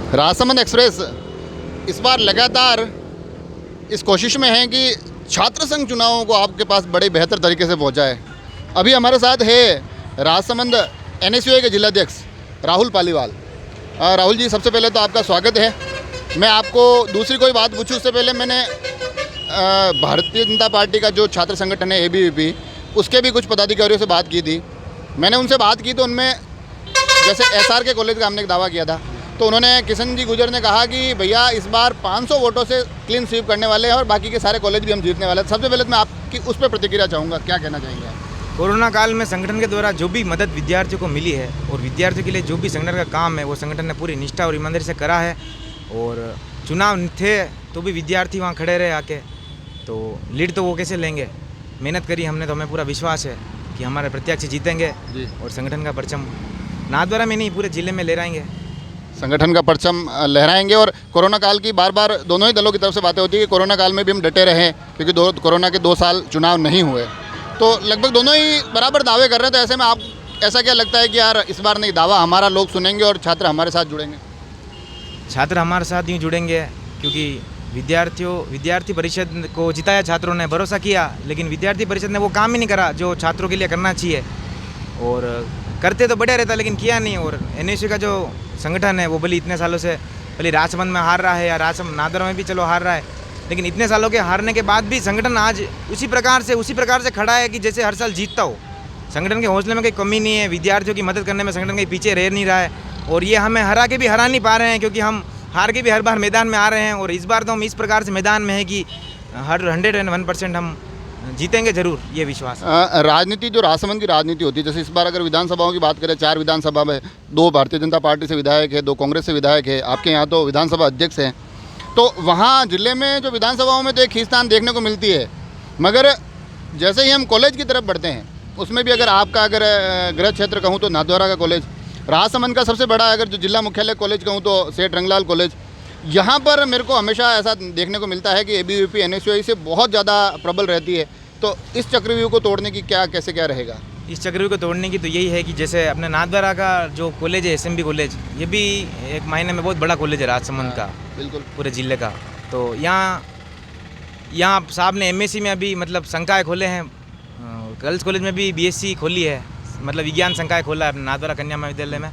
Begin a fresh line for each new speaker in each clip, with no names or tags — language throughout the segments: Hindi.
राजसमंद एक्सप्रेस इस बार लगातार इस कोशिश में है कि छात्र संघ चुनावों को आपके पास बड़े बेहतर तरीके से पहुंचाए। अभी हमारे साथ है राजसमंद एनएसयूआई के जिलाध्यक्ष राहुल पालीवाल। राहुल जी, सबसे पहले तो आपका स्वागत है। मैं आपको दूसरी कोई बात पूछूं उससे पहले मैंने भारतीय जनता पार्टी का जो छात्र संगठन है ABVP, उसके भी कुछ पदाधिकारियों से बात की थी। मैंने उनसे बात की तो उनमें जैसे SRK कॉलेज का हमने एक दावा किया था, तो उन्होंने किशन जी गुजर ने कहा कि भैया इस बार 500 वोटों से क्लीन स्वीप करने वाले हैं और बाकी के सारे कॉलेज भी हम जीतने वाले हैं। सबसे पहले तो मैं आपकी उस पर प्रतिक्रिया चाहूँगा, क्या कहना चाहेंगे आप?
कोरोना काल में संगठन के द्वारा जो भी मदद विद्यार्थियों को मिली है और विद्यार्थियों के लिए जो भी संगठन का काम है वो संगठन ने पूरी निष्ठा और ईमानदारी से करा है। और चुनाव थे तो भी विद्यार्थी वहाँ खड़े रहे आके, तो लीड तो वो कैसे लेंगे। मेहनत करी हमने, तो हमें पूरा विश्वास है कि हमारे प्रत्याशी जीतेंगे और संगठन का परचम नाथद्वारा में नहीं पूरे जिले में लहराएंगे।
संगठन का परचम लहराएंगे। और कोरोना काल की बार बार दोनों ही दलों की तरफ से बातें होती है कि कोरोना काल में भी हम डटे रहे, क्योंकि कोरोना के 2 साल चुनाव नहीं हुए, तो लगभग दोनों ही बराबर दावे कर रहे हैं। तो ऐसे में आप ऐसा क्या लगता है कि यार इस बार नहीं, दावा हमारा लोग सुनेंगे और छात्र हमारे साथ जुड़ेंगे?
छात्र हमारे साथ यूँ जुड़ेंगे क्योंकि विद्यार्थी परिषद को जिताया छात्रों ने, भरोसा किया, लेकिन विद्यार्थी परिषद ने वो काम ही नहीं करा जो छात्रों के लिए करना चाहिए। और करते तो बढ़िया रहता लेकिन किया नहीं। और NSU का जो संगठन है वो भले इतने सालों से भले राजसमंद में हार रहा है या राजसमंद नाथद्वारा में भी चलो हार रहा है, लेकिन इतने सालों के हारने के बाद भी संगठन आज उसी प्रकार से खड़ा है कि जैसे हर साल जीतता हो। संगठन के हौसले में कोई कमी नहीं है, विद्यार्थियों की मदद करने में संगठन के पीछे रह नहीं रहा है। और ये हमें हरा के भी हरा नहीं पा रहे हैं, क्योंकि हम हार के भी हर बार मैदान में आ रहे हैं। और इस बार तो हम इस प्रकार से मैदान में है कि हर 101% हम जीतेंगे जरूर, ये विश्वास।
राजनीति जो राजसमंद की राजनीति होती है, जैसे इस बार अगर विधानसभाओं की बात करें, 4 विधानसभा में 2 भारतीय जनता पार्टी से विधायक है, 2 कांग्रेस से विधायक है, आपके यहाँ तो विधानसभा अध्यक्ष हैं, तो वहाँ जिले में जो विधानसभाओं में तो एक खींचतान देखने को मिलती है। मगर जैसे ही हम कॉलेज की तरफ बढ़ते हैं, उसमें भी अगर गृह क्षेत्र कहूँ तो नाथद्वारा का कॉलेज, राजसमंद का सबसे बड़ा अगर जो जिला मुख्यालय कॉलेज कहूँ तो सेठ रंगलाल कॉलेज, यहाँ पर मेरे को हमेशा ऐसा देखने को मिलता है कि ABVP NSUI से बहुत ज़्यादा प्रबल रहती है। तो इस चक्रव्यूह को तोड़ने की क्या रहेगा?
इस चक्रव्यूह को तोड़ने की तो यही है कि जैसे अपने नाथद्वारा का जो कॉलेज है SMB कॉलेज, ये भी एक मायने में बहुत बड़ा कॉलेज है राजसमंद का, बिल्कुल पूरे जिले का। तो यहाँ साहब ने MSc में अभी मतलब संकाय खोले हैं, गर्ल्स कॉलेज में भी BSc खोली है, मतलब विज्ञान संकाय खोला है अपने नाथद्वारा कन्या महाविद्यालय में।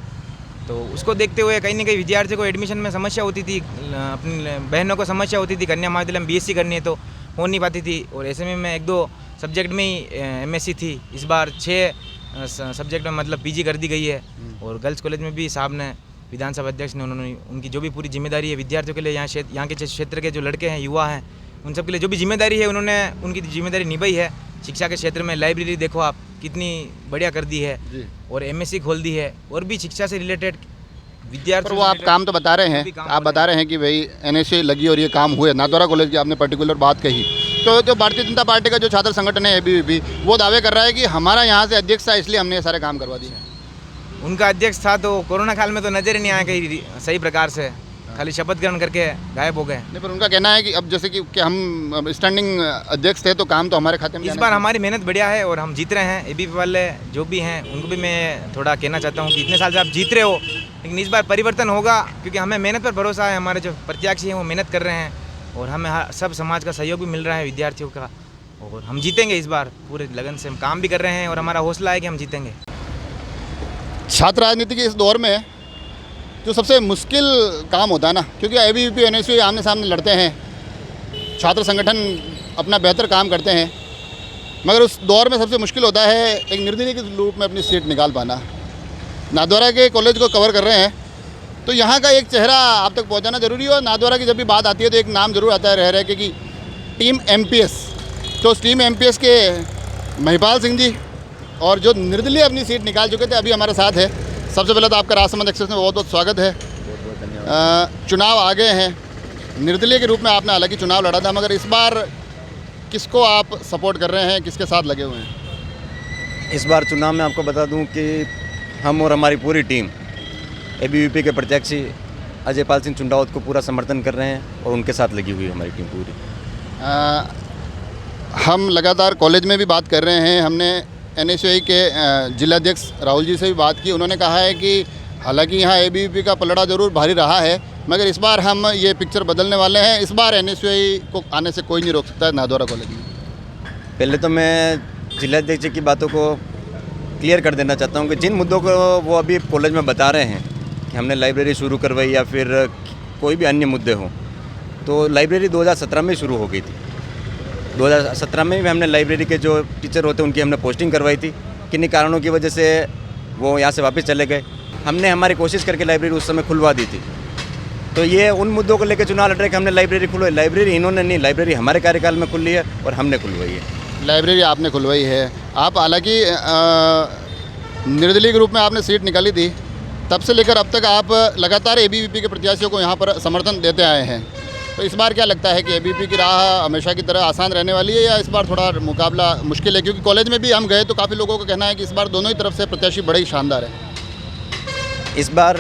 तो उसको देखते हुए कहीं ना कहीं विद्यार्थियों को एडमिशन में समस्या होती थी, अपनी बहनों को समस्या होती थी, कन्या महाविद्यालय में BSc करनी है तो हो नहीं पाती थी। और SME में 1-2 सब्जेक्ट में ही MSc थी, इस बार 6 सब्जेक्ट में मतलब PG कर दी गई है। और गर्ल्स कॉलेज में भी साहब ने, विधानसभा अध्यक्ष ने, उन्होंने उनकी जो भी पूरी जिम्मेदारी है विद्यार्थियों के लिए, यहाँ के क्षेत्र के जो लड़के हैं, युवा हैं, उन सब के लिए जो भी जिम्मेदारी है उन्होंने उनकी जिम्मेदारी निभाई है। शिक्षा के क्षेत्र में लाइब्रेरी देखो आप कितनी बढ़िया कर दी है, और MSc खोल दी है, और भी शिक्षा से रिलेटेड विद्यार्थी।
वो आप काम तो बता रहे हैं, आप बता रहे हैं कि भाई NSUI लगी और ये काम हुए। नाथद्वारा कॉलेज की आपने पर्टिकुलर बात कही, तो जो भारतीय जनता पार्टी का जो छात्र संगठन है ABVP, वो दावे कर रहा है कि हमारा यहाँ से अध्यक्ष था इसलिए हमने ये सारे काम करवा दिए।
उनका अध्यक्ष था तो कोरोना काल में तो नजर ही नहीं आया कहीं सही प्रकार से, खाली शपथ ग्रहण करके गायब हो गए।
नहीं, पर उनका कहना है कि अब जैसे कि हम स्टैंडिंग अध्यक्ष थे तो काम तो हमारे खाते में।
इस बार हमारी मेहनत बढ़िया है और हम जीत रहे हैं। ABVP वाले जो भी हैं उनको भी मैं थोड़ा कहना चाहता हूँ कि इतने साल से आप जीत रहे हो, लेकिन इस बार परिवर्तन होगा, क्योंकि हमें मेहनत पर भरोसा है। हमारे जो प्रत्याशी हैं वो मेहनत कर रहे हैं और हमें सब समाज का सहयोग भी मिल रहा है, विद्यार्थियों का, और हम जीतेंगे इस बार। पूरे लगन से हम काम भी कर रहे हैं और हमारा हौसला है कि हम जीतेंगे।
छात्र राजनीति के इस दौर में जो सबसे मुश्किल काम होता है ना, क्योंकि ABVP NSUI आमने सामने लड़ते हैं, छात्र संगठन अपना बेहतर काम करते हैं, मगर उस दौर में सबसे मुश्किल होता है एक निर्दलीय के रूप में अपनी सीट निकाल पाना। नाथद्वारा के कॉलेज को कवर कर रहे हैं, तो यहाँ का एक चेहरा आप तक पहुँचाना जरूरी है। और नाथद्वारा की जब भी बात आती है तो एक नाम जरूर आता है रह रहे कि टीम MPS। तो उस टीम MPS के महिपाल सिंह जी, और जो निर्दलीय अपनी सीट निकाल चुके थे, अभी हमारे साथ है। सबसे पहले तो आपका राजसमंद एक्सप्रेस में बहुत बहुत स्वागत है।
बहुत धन्यवाद।
चुनाव आ गए हैं, निर्दलीय के रूप में आपने हालांकि चुनाव लड़ा था, मगर इस बार किसको आप सपोर्ट कर रहे हैं, किसके साथ लगे हुए हैं?
इस बार चुनाव में आपको बता दूं कि हम और हमारी पूरी टीम ABVP के प्रत्याशी अजय पाल सिंह चुंडावत को पूरा समर्थन कर रहे हैं और उनके साथ लगी हुई है हमारी टीम पूरी।
हम लगातार कॉलेज में भी बात कर रहे हैं। हमने NSUI के जिलाध्यक्ष राहुल जी से भी बात की। उन्होंने कहा है कि हालांकि यहाँ ABVP का पलड़ा ज़रूर भारी रहा है, मगर इस बार हम ये पिक्चर बदलने वाले हैं। इस बार NSUI को आने से कोई नहीं रोक सकता है नाथद्वारा कॉलेज में।
पहले तो मैं जिलाध्यक्ष जी की बातों को क्लियर कर देना चाहता हूँ कि जिन मुद्दों को वो अभी कॉलेज में बता रहे हैं कि हमने लाइब्रेरी शुरू करवाई या फिर कोई भी अन्य मुद्दे हों, तो लाइब्रेरी 2017 में शुरू हो गई थी। 2017 में भी हमने लाइब्रेरी के जो टीचर होते हैं उनकी हमने पोस्टिंग करवाई थी। किन्हीं कारणों की वजह से वो यहाँ से वापस चले गए। हमने हमारी कोशिश करके लाइब्रेरी उस समय खुलवा दी थी। तो ये उन मुद्दों को लेकर चुनाव लड़ रहे कि हमने लाइब्रेरी खुलवाई। लाइब्रेरी इन्होंने नहीं, लाइब्रेरी हमारे कार्यकाल में खुली है और हमने खुलवाई है।
लाइब्रेरी आपने खुलवाई है। आप हालांकि निर्दलीय ग्रुप में आपने सीट निकाली थी, तब से लेकर अब तक आप लगातार ABVP के प्रत्याशियों को यहाँ पर समर्थन देते आए हैं। तो इस बार क्या लगता है कि ABVP की राह हमेशा की तरह आसान रहने वाली है या इस बार थोड़ा मुकाबला मुश्किल है? क्योंकि कॉलेज में भी हम गए तो काफ़ी लोगों का कहना है कि इस बार दोनों ही तरफ से प्रत्याशी बड़े ही शानदार है।
इस बार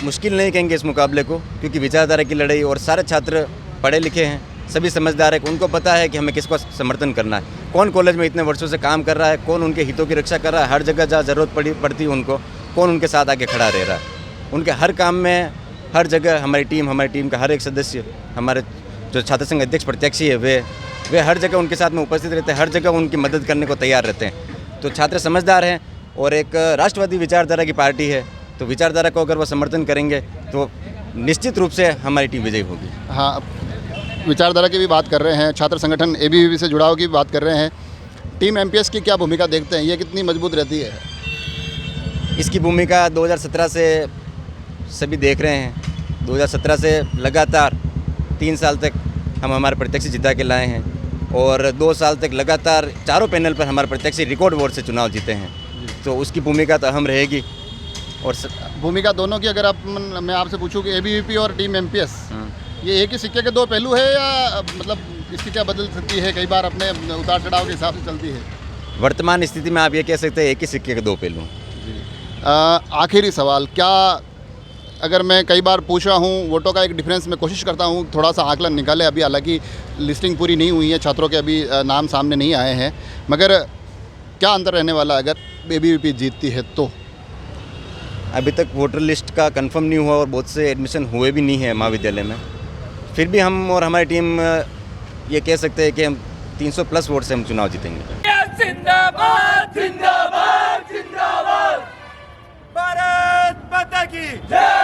मुश्किल नहीं कहेंगे इस मुकाबले को, क्योंकि विचारधारा की लड़ाई और सारे छात्र पढ़े लिखे हैं, सभी समझदार है। उनको पता है कि हमें किसको समर्थन करना है, कौन कॉलेज में इतने वर्षों से काम कर रहा है, कौन उनके हितों की रक्षा कर रहा है, हर जगह जहाँ ज़रूरत पड़ती है उनको, कौन उनके साथ आगे खड़ा रह रहा है। उनके हर काम में हर जगह हमारी टीम का हर एक सदस्य, हमारे जो छात्र संघ अध्यक्ष प्रत्याशी है वे हर जगह उनके साथ में उपस्थित रहते हैं, हर जगह उनकी मदद करने को तैयार रहते हैं। तो छात्र समझदार हैं और एक राष्ट्रवादी विचारधारा की पार्टी है, तो विचारधारा को अगर वो समर्थन करेंगे तो निश्चित रूप से हमारी टीम विजयी होगी।
हाँ, विचारधारा की भी बात कर रहे हैं, छात्र संगठन ABVP से जुड़ाव की भी बात कर रहे हैं। टीम MPS की क्या भूमिका देखते हैं, ये कितनी मजबूत रहती है?
इसकी भूमिका 2017 से सभी देख रहे हैं। 2017 से लगातार 3 साल तक हम हमारे प्रत्याशी जिता के लाए हैं और 2 साल तक लगातार चारों पैनल पर हमारे प्रत्याशी रिकॉर्ड वोट से चुनाव जीते हैं। तो उसकी भूमिका तो अहम रहेगी। और
भूमिका दोनों की अगर मैं आपसे पूछूं कि ABVP और टीम MPS ये एक ही सिक्के के दो पहलू है या मतलब इसकी क्या बदल सकती है, कई बार अपने उतार चढ़ाव के हिसाब से चलती है?
वर्तमान स्थिति में आप ये कह सकते हैं एक ही सिक्के के 2 पहलू।
आखिरी सवाल, क्या अगर मैं कई बार पूछ रहा हूँ वोटों का एक डिफरेंस मैं कोशिश करता हूँ थोड़ा सा आकलन निकाले, अभी हालांकि लिस्टिंग पूरी नहीं हुई है, छात्रों के अभी नाम सामने नहीं आए हैं, मगर क्या अंतर रहने वाला है अगर ABVP जीतती है तो?
अभी तक वोटर लिस्ट का कंफर्म नहीं हुआ और बहुत से एडमिशन हुए भी नहीं है महाविद्यालय में। फिर भी हम और हमारी टीम ये कह सकते हैं कि हम 300+ वोट से हम चुनाव जीतेंगे।
जिंदाबाद जिंदाबाद जिंदाबाद, भारत माता की जय।